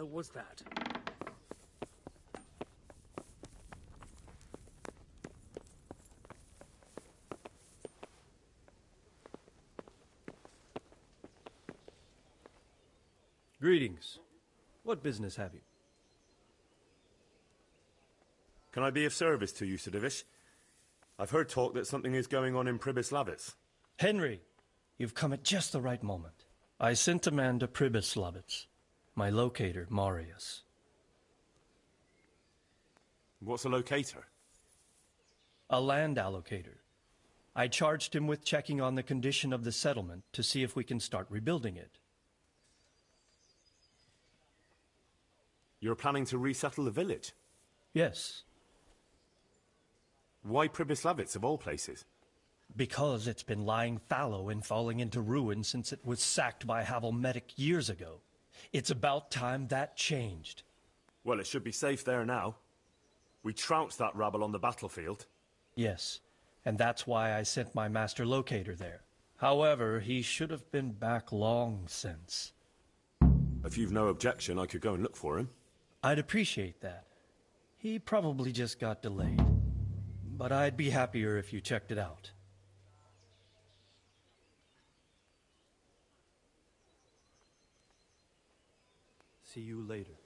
hell was that? Greetings. What business have you? Can I be of service to you, Sir Divish? I've heard talk that something is going on in Pribyslavitz. Henry, you've come at just the right moment. I sent a man to Pribyslavitz. My locator, Marius. What's a locator? A land allocator. I charged him with checking on the condition of the settlement to see if we can start rebuilding it. You're planning to resettle the village? Yes. Why Pribyslavitz, of all places? Because it's been lying fallow and falling into ruin since it was sacked by Havelmedic years ago. It's about time that changed. Well, it should be safe there now. We trounced that rabble on the battlefield. Yes, and that's why I sent my master locator there. However, he should have been back long since. If you've no objection, I could go and look for him. I'd appreciate that. He probably just got delayed. But I'd be happier if you checked it out. See you later.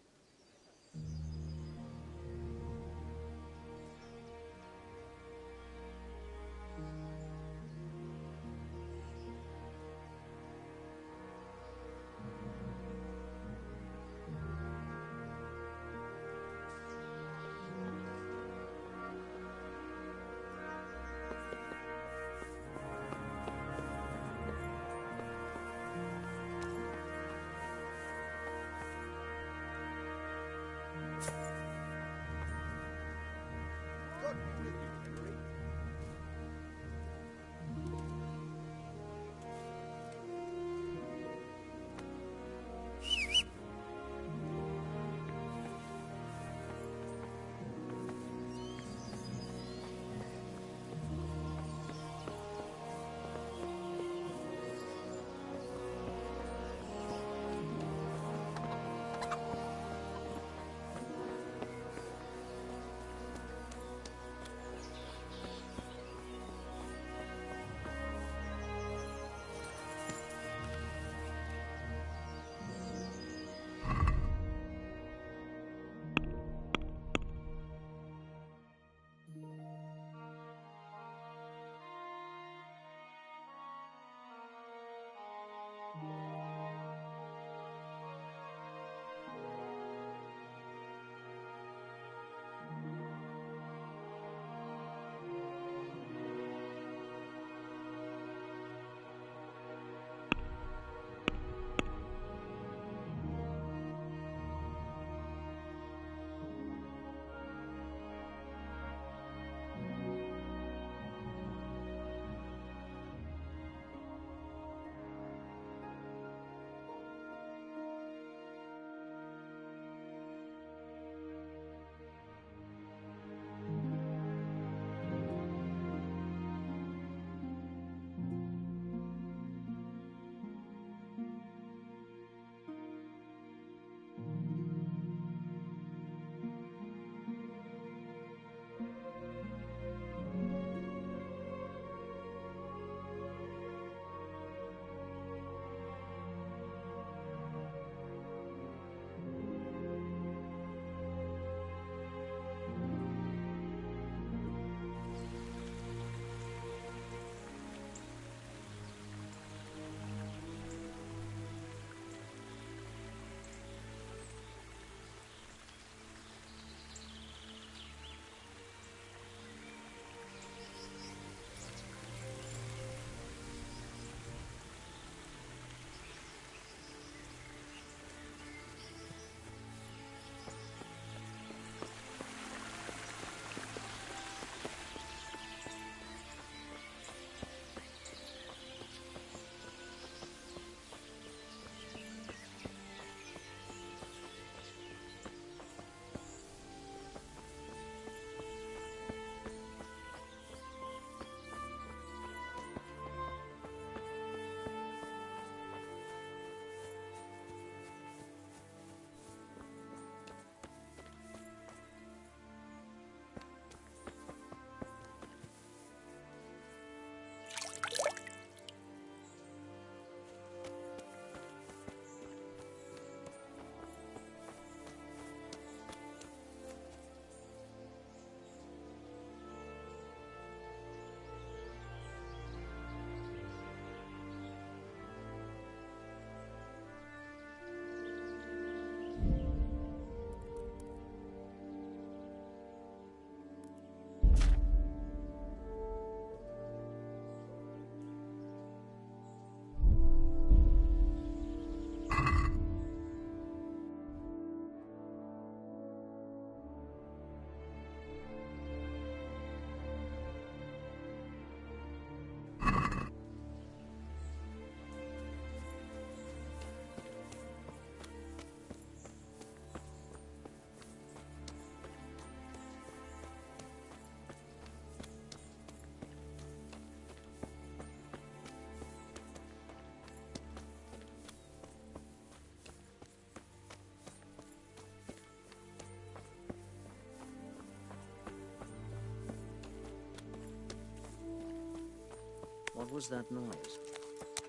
was that noise?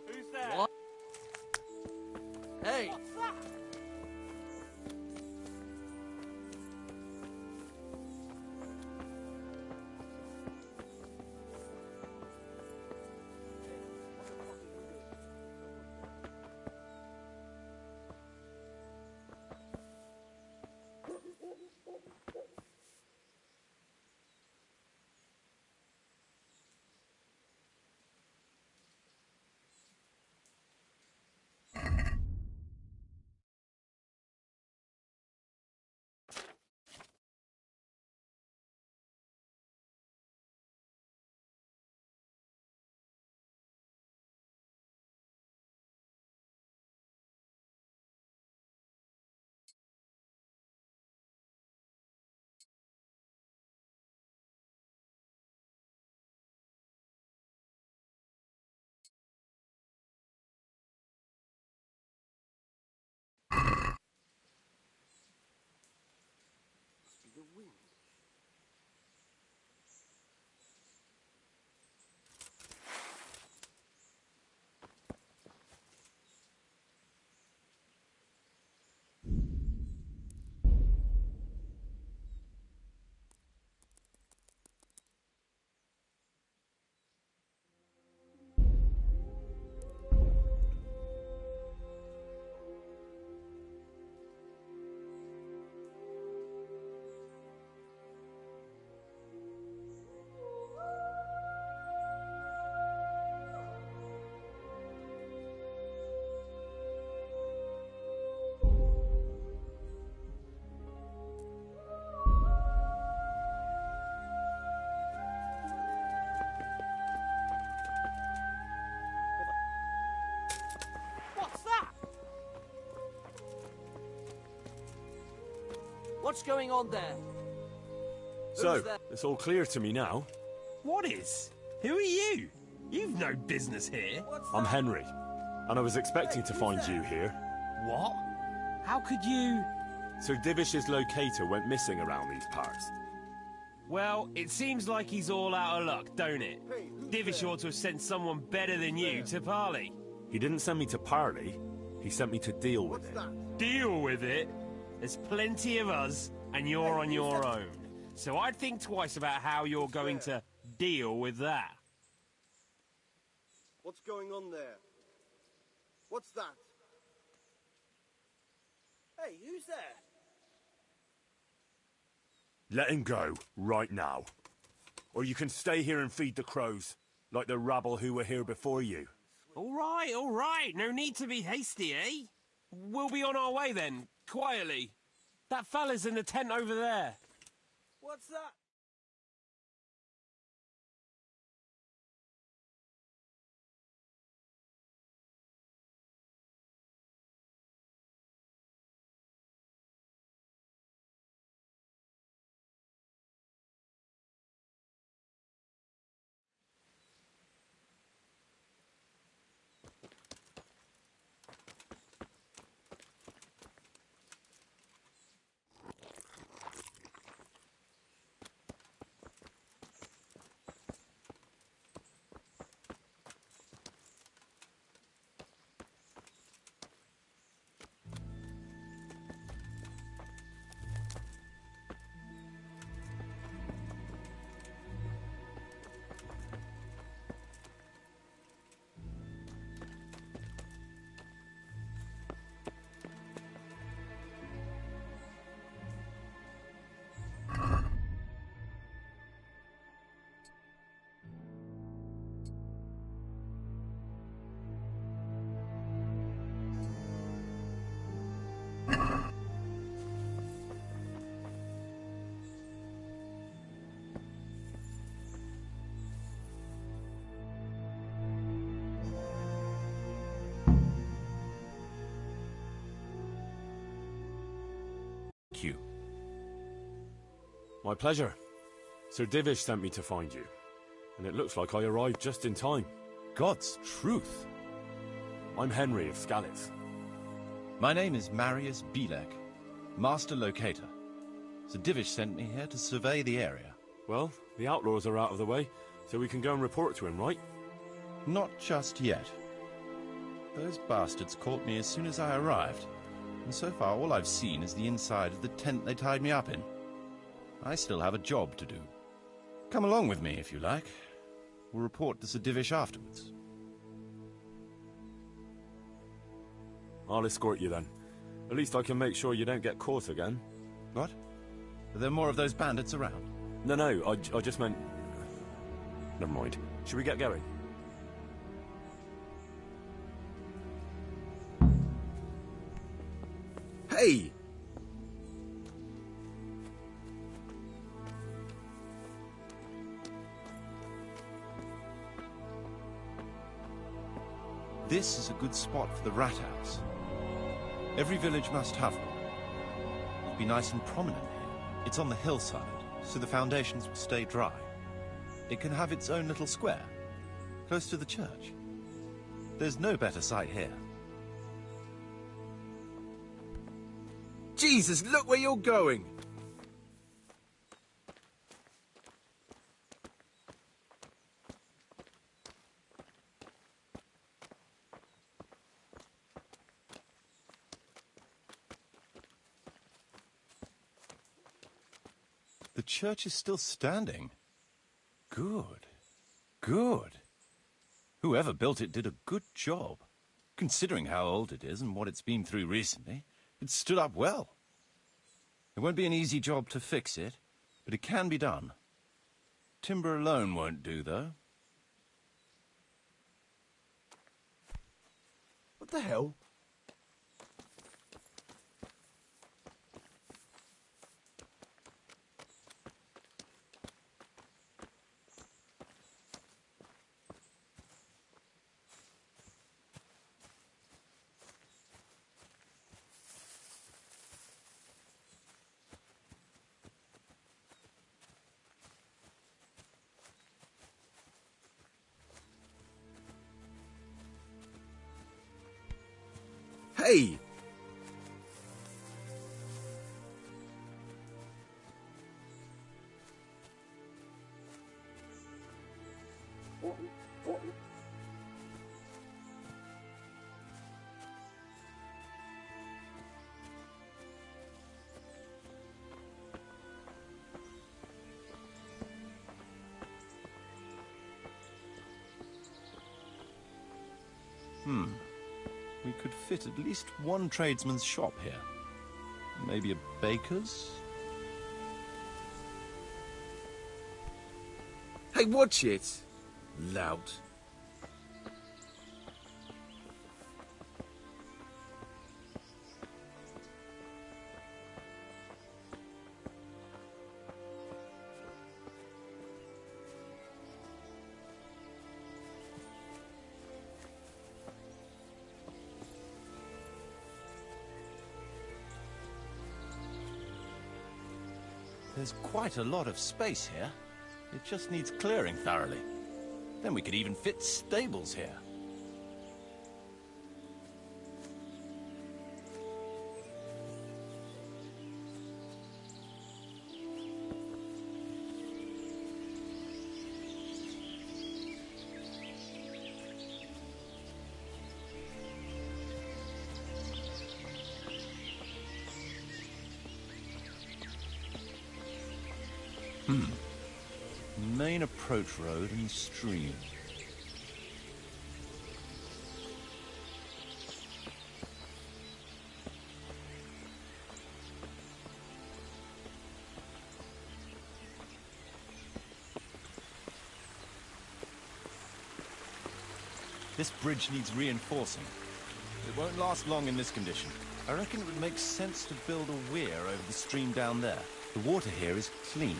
Who's there? What? Hey! What's that? The wind. What's that? What's going on there? So, Who's there? it's all clear to me now. What is? Who are you? You've no business here. What's I'm that? Henry, and I was expecting to find you here. What? How could you... Sir Divish's locator went missing around these parts. Well, it seems like he's all out of luck, don't it? Divish ought to have sent someone better than you to parley. He didn't send me to parley, he sent me to deal with it. Deal with it? There's plenty of us, and you're on your own. So I'd think twice about how you're going to deal with that. What's going on there? What's that? Hey, who's there? Let him go, right now. Or you can stay here and feed the crows, like the rabble who were here before you. All right. No need to be hasty, eh? We'll be on our way then, quietly. That fella's in the tent over there. What's that? You. My pleasure. Sir Divish sent me to find you, and it looks like I arrived just in time. God's truth. I'm Henry of Skalitz. My name is Marius Bilek, Master Locator. Sir Divish sent me here to survey the area. Well, the outlaws are out of the way, so we can go and report to him, right? Not just yet. Those bastards caught me as soon as I arrived, and so far all I've seen is the inside of the tent they tied me up in. I still have a job to do. Come along with me, if you like. We'll report to Sir Divish afterwards. I'll escort you then. At least I can make sure you don't get caught again. What? Are there more of those bandits around? No, I just meant... Never mind. Should we get going? Hey! This is a good spot for the rat house. Every village must have one. It'll be nice and prominent here. It's on the hillside, so the foundations will stay dry. It can have its own little square, close to the church. There's no better site here. Jesus, look where you're going! The church is still standing. Good. Good. Whoever built it did a good job. Considering how old it is and what it's been through recently, it stood up well. It won't be an easy job to fix it, but it can be done. Timber alone won't do, though. What the hell? Hey! We could fit at least one tradesman's shop here. Maybe a baker's? Hey, watch it! Lout. There's quite a lot of space here. It just needs clearing thoroughly. Then we could even fit stables here. Main approach road and stream. This bridge needs reinforcing. It won't last long in this condition. I reckon it would make sense to build a weir over the stream down there. The water here is clean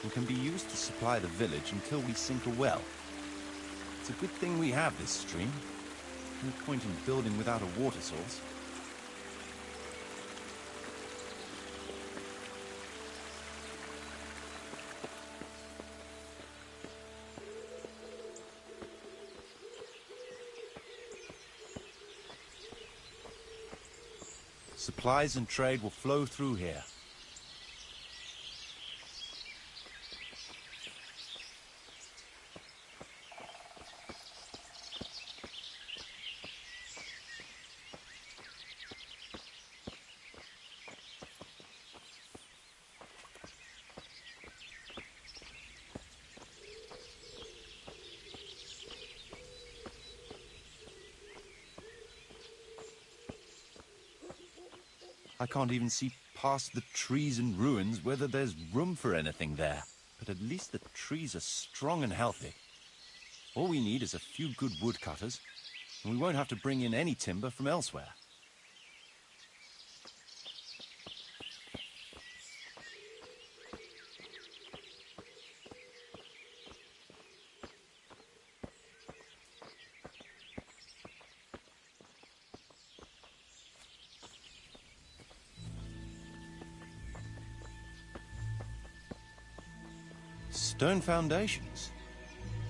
and can be used to supply the village until we sink a well. It's a good thing we have this stream. No point in building without a water source. Supplies and trade will flow through here. I can't even see past the trees and ruins whether there's room for anything there. But at least the trees are strong and healthy. All we need is a few good woodcutters, and we won't have to bring in any timber from elsewhere. Stone foundations.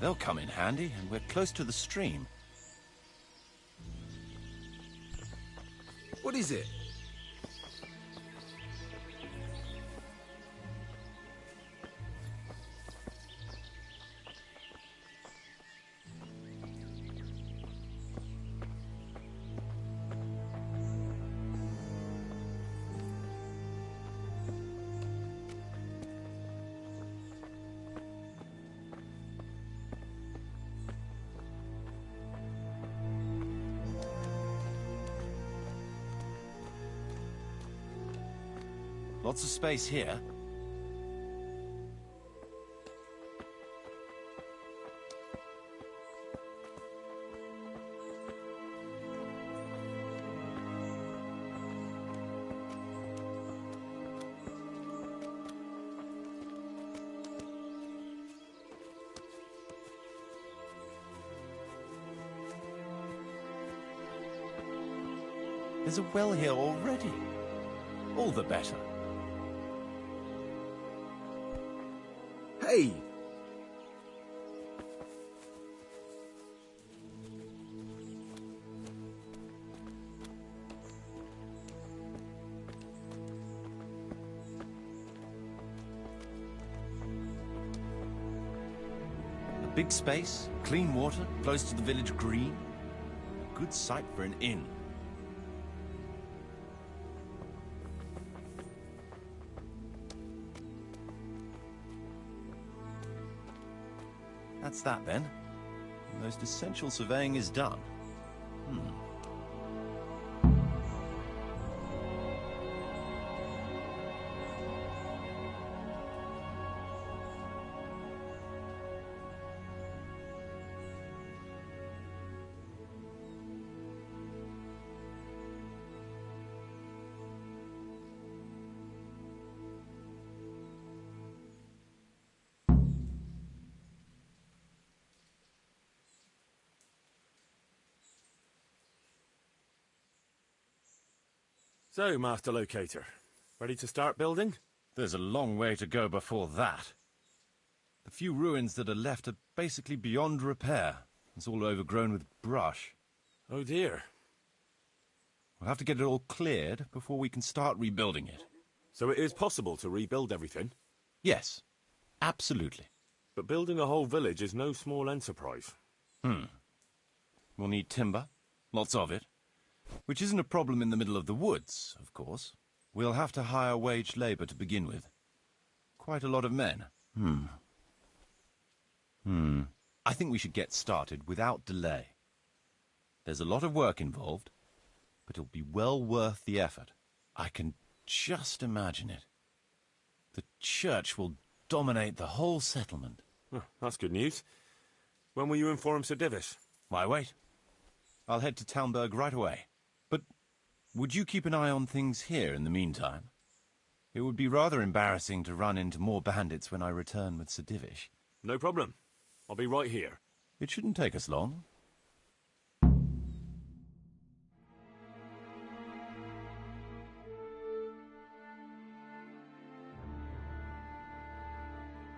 They'll come in handy, and we're close to the stream. What is it? Lots of space here. There's a well here already. All the better. Hey! A big space, clean water, close to the village green. A good site for an inn. That's that then. The most essential surveying is done. So, Master Locator, ready to start building? There's a long way to go before that. The few ruins that are left are basically beyond repair. It's all overgrown with brush. Oh dear. We'll have to get it all cleared before we can start rebuilding it. So it is possible to rebuild everything? Yes, absolutely. But building a whole village is no small enterprise. We'll need timber, lots of it. Which isn't a problem in the middle of the woods, of course. We'll have to hire wage labor to begin with. Quite a lot of men. I think we should get started without delay. There's a lot of work involved, but it'll be well worth the effort. I can just imagine it. The church will dominate the whole settlement. Oh, that's good news. When will you inform Sir Divish? Why wait? I'll head to Talmberg right away. But would you keep an eye on things here in the meantime? It would be rather embarrassing to run into more bandits when I return with Sir Divish. No problem. I'll be right here. It shouldn't take us long.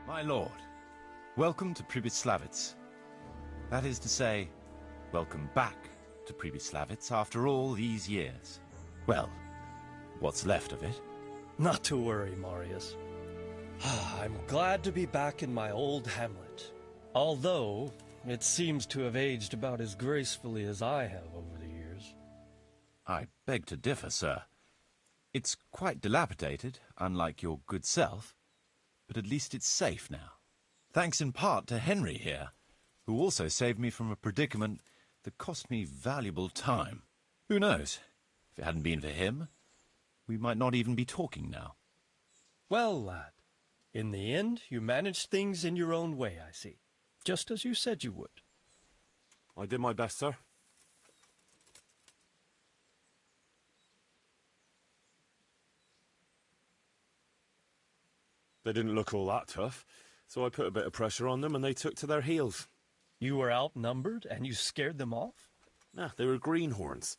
My lord, welcome to Pribyslavitz. That is to say, welcome back to Pribyslavitz after all these years. Well, what's left of it. Not to worry, Marius. I'm glad to be back in my old hamlet. Although, it seems to have aged about as gracefully as I have over the years. I beg to differ, sir. It's quite dilapidated, unlike your good self, but at least it's safe now. Thanks in part to Henry here, who also saved me from a predicament that cost me valuable time. Who knows? If it hadn't been for him, we might not even be talking now. Well, lad, in the end, you managed things in your own way, I see. Just as you said you would. I did my best, sir. They didn't look all that tough, so I put a bit of pressure on them and they took to their heels. You were outnumbered and you scared them off? Nah, they were greenhorns.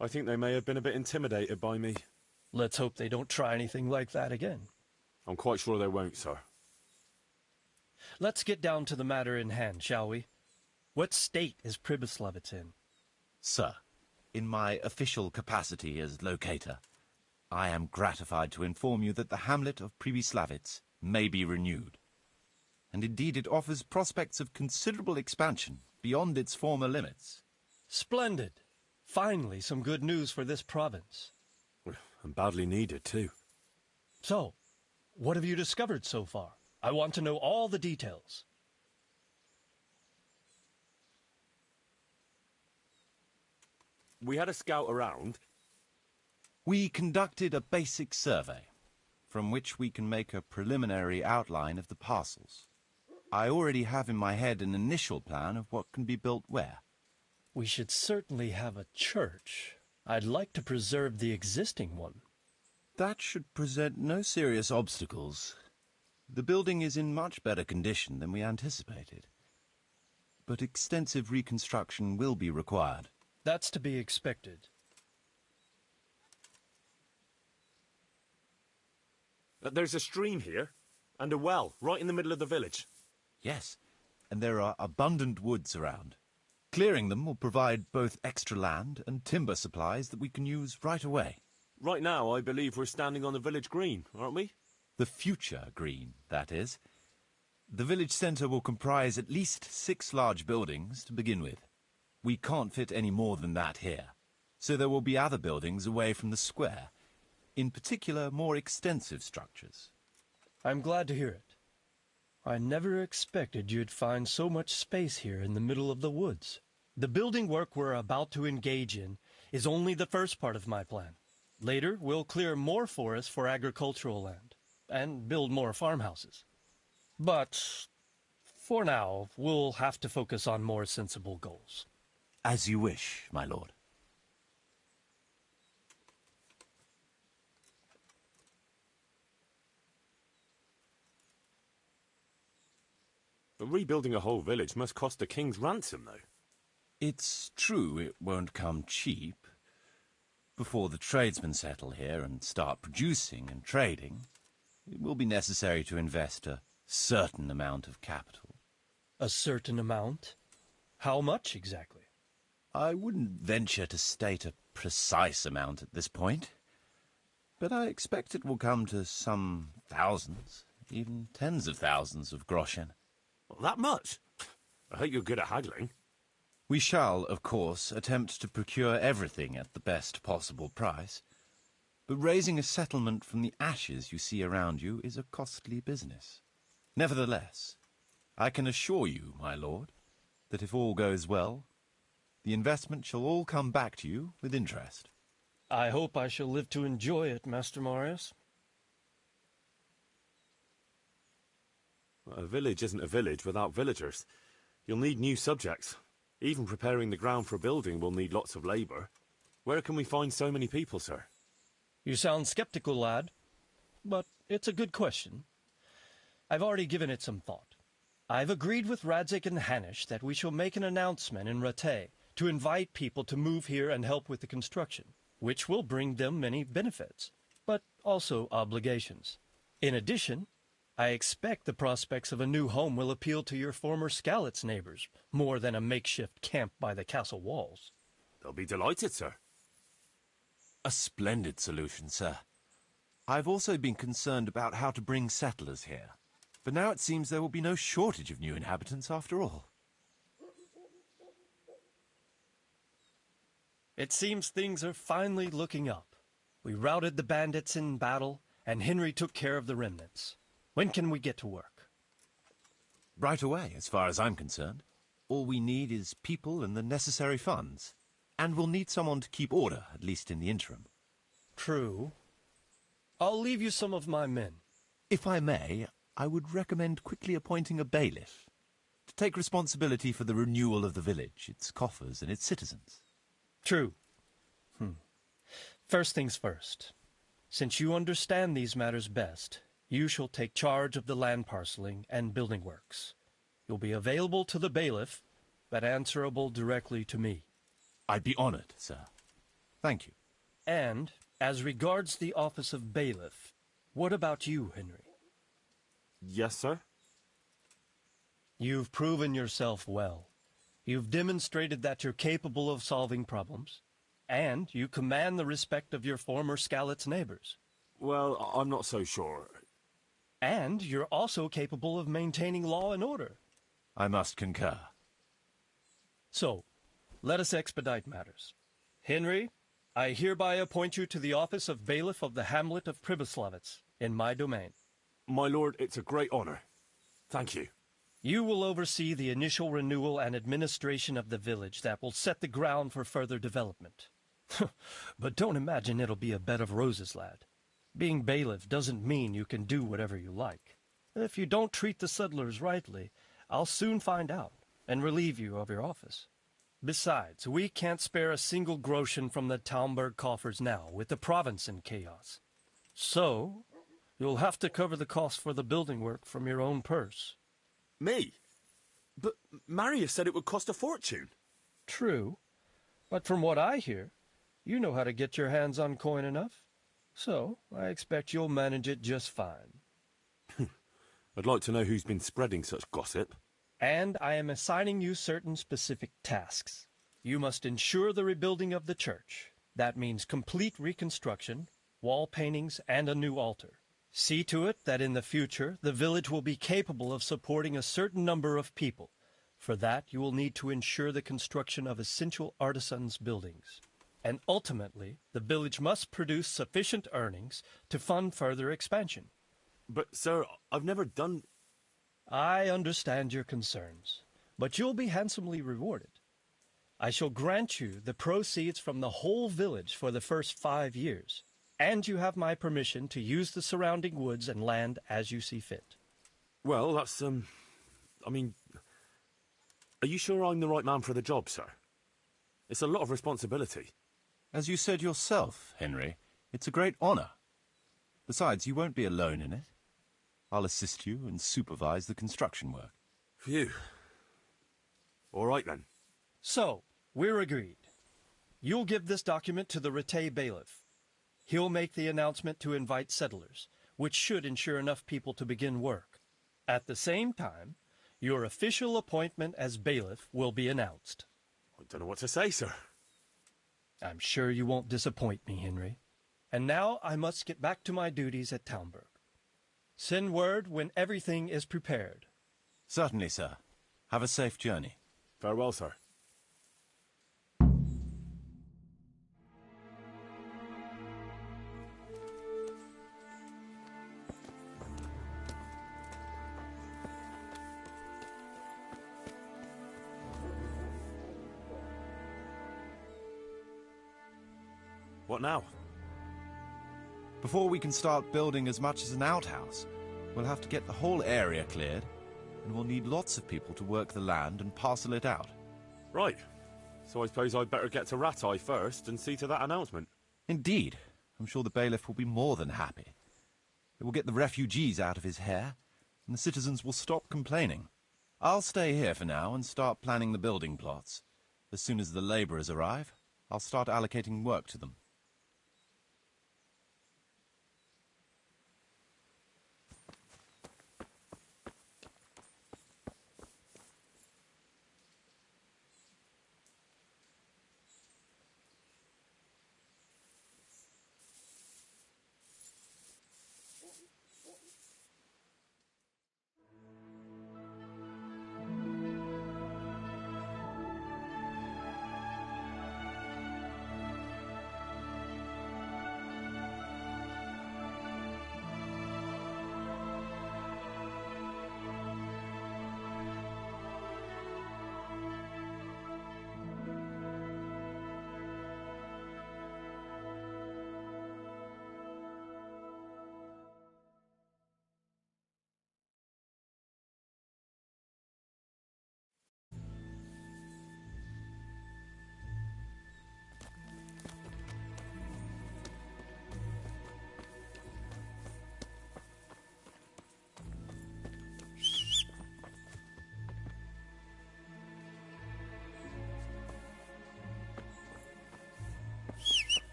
I think they may have been a bit intimidated by me. Let's hope they don't try anything like that again. I'm quite sure they won't, sir. Let's get down to the matter in hand, shall we? What state is Pribyslavitz in? Sir, in my official capacity as locator, I am gratified to inform you that the hamlet of Pribyslavitz may be renewed. And indeed it offers prospects of considerable expansion beyond its former limits. Splendid. Finally, some good news for this province. And badly needed, too. So, what have you discovered so far? I want to know all the details. We had a scout around. We conducted a basic survey, from which we can make a preliminary outline of the parcels. I already have in my head an initial plan of what can be built where. We should certainly have a church. I'd like to preserve the existing one. That should present no serious obstacles. The building is in much better condition than we anticipated. But extensive reconstruction will be required. That's to be expected. There's a stream here, and a well, right in the middle of the village. Yes, and there are abundant woods around. Clearing them will provide both extra land and timber supplies that we can use right away. Right now, I believe we're standing on the village green, aren't we? The future green, that is. The village centre will comprise at least 6 large buildings to begin with. We can't fit any more than that here, so there will be other buildings away from the square, in particular more extensive structures. I'm glad to hear it. I never expected you'd find so much space here in the middle of the woods. The building work we're about to engage in is only the first part of my plan. Later, we'll clear more forest for agricultural land and build more farmhouses. But for now, we'll have to focus on more sensible goals. As you wish, my lord. But rebuilding a whole village must cost a king's ransom, though. It's true it won't come cheap. Before the tradesmen settle here and start producing and trading, it will be necessary to invest a certain amount of capital. A certain amount? How much exactly? I wouldn't venture to state a precise amount at this point, but I expect it will come to some thousands, even tens of thousands of groschen. Well, that much? I hope you're good at haggling. We shall, of course, attempt to procure everything at the best possible price, but raising a settlement from the ashes you see around you is a costly business. Nevertheless, I can assure you, my lord, that if all goes well, the investment shall all come back to you with interest. I hope I shall live to enjoy it, Master Marius. A village isn't a village without villagers. You'll need new subjects. Even preparing the ground for building will need lots of labour. Where can we find so many people, sir? You sound skeptical, lad, but it's a good question. I've already given it some thought. I've agreed with Radzik and Hanish that we shall make an announcement in Rattay to invite people to move here and help with the construction, which will bring them many benefits, but also obligations. In addition, I expect the prospects of a new home will appeal to your former Skalitz neighbors, more than a makeshift camp by the castle walls. They'll be delighted, sir. A splendid solution, sir. I've also been concerned about how to bring settlers here, but now it seems there will be no shortage of new inhabitants after all. It seems things are finally looking up. We routed the bandits in battle, and Henry took care of the remnants. When can we get to work? Right away, as far as I'm concerned. All we need is people and the necessary funds. And we'll need someone to keep order, at least in the interim. True. I'll leave you some of my men. If I may, I would recommend quickly appointing a bailiff to take responsibility for the renewal of the village, its coffers and its citizens. True. First things first. Since you understand these matters best, you shall take charge of the land parceling and building works. You'll be available to the bailiff, but answerable directly to me. I'd be honored, sir. Thank you. And, as regards the office of bailiff, what about you, Henry? Yes, sir? You've proven yourself well. You've demonstrated that you're capable of solving problems, and you command the respect of your former Skalitz neighbors. Well, I'm not so sure. And you're also capable of maintaining law and order. I must concur. So, let us expedite matters. Henry, I hereby appoint you to the office of bailiff of the hamlet of Pribyslavitz, in my domain. My lord, it's a great honor. Thank you. You will oversee the initial renewal and administration of the village that will set the ground for further development. But don't imagine it'll be a bed of roses, lad. Being bailiff doesn't mean you can do whatever you like. If you don't treat the settlers rightly, I'll soon find out and relieve you of your office. Besides, we can't spare a single groschen from the Talmberg coffers now, with the province in chaos. So, you'll have to cover the cost for the building work from your own purse. Me? But Marius said it would cost a fortune. True, but from what I hear, you know how to get your hands on coin enough. So, I expect you'll manage it just fine. I'd like to know who's been spreading such gossip. And I am assigning you certain specific tasks. You must ensure the rebuilding of the church. That means complete reconstruction, wall paintings, and a new altar. See to it that in the future, the village will be capable of supporting a certain number of people. For that, you will need to ensure the construction of essential artisans' buildings. And ultimately, the village must produce sufficient earnings to fund further expansion. But, sir, I've never done... I understand your concerns, but you'll be handsomely rewarded. I shall grant you the proceeds from the whole village for the first 5 years, and you have my permission to use the surrounding woods and land as you see fit. Well, that's, I mean... Are you sure I'm the right man for the job, sir? It's a lot of responsibility. As you said yourself, Henry, it's a great honor. Besides, you won't be alone in it. I'll assist you and supervise the construction work. Phew. All right, then. So, we're agreed. You'll give this document to the Rete bailiff. He'll make the announcement to invite settlers, which should ensure enough people to begin work. At the same time, your official appointment as bailiff will be announced. I don't know what to say, sir. I'm sure you won't disappoint me, Henry. And now I must get back to my duties at Talmberg. Send word when everything is prepared. Certainly, sir. Have a safe journey. Farewell, sir. What now? Before we can start building as much as an outhouse, we'll have to get the whole area cleared, and we'll need lots of people to work the land and parcel it out. Right. So I suppose I'd better get to Ratai first and see to that announcement. Indeed. I'm sure the bailiff will be more than happy. It will get the refugees out of his hair, and the citizens will stop complaining. I'll stay here for now and start planning the building plots. As soon as the labourers arrive, I'll start allocating work to them.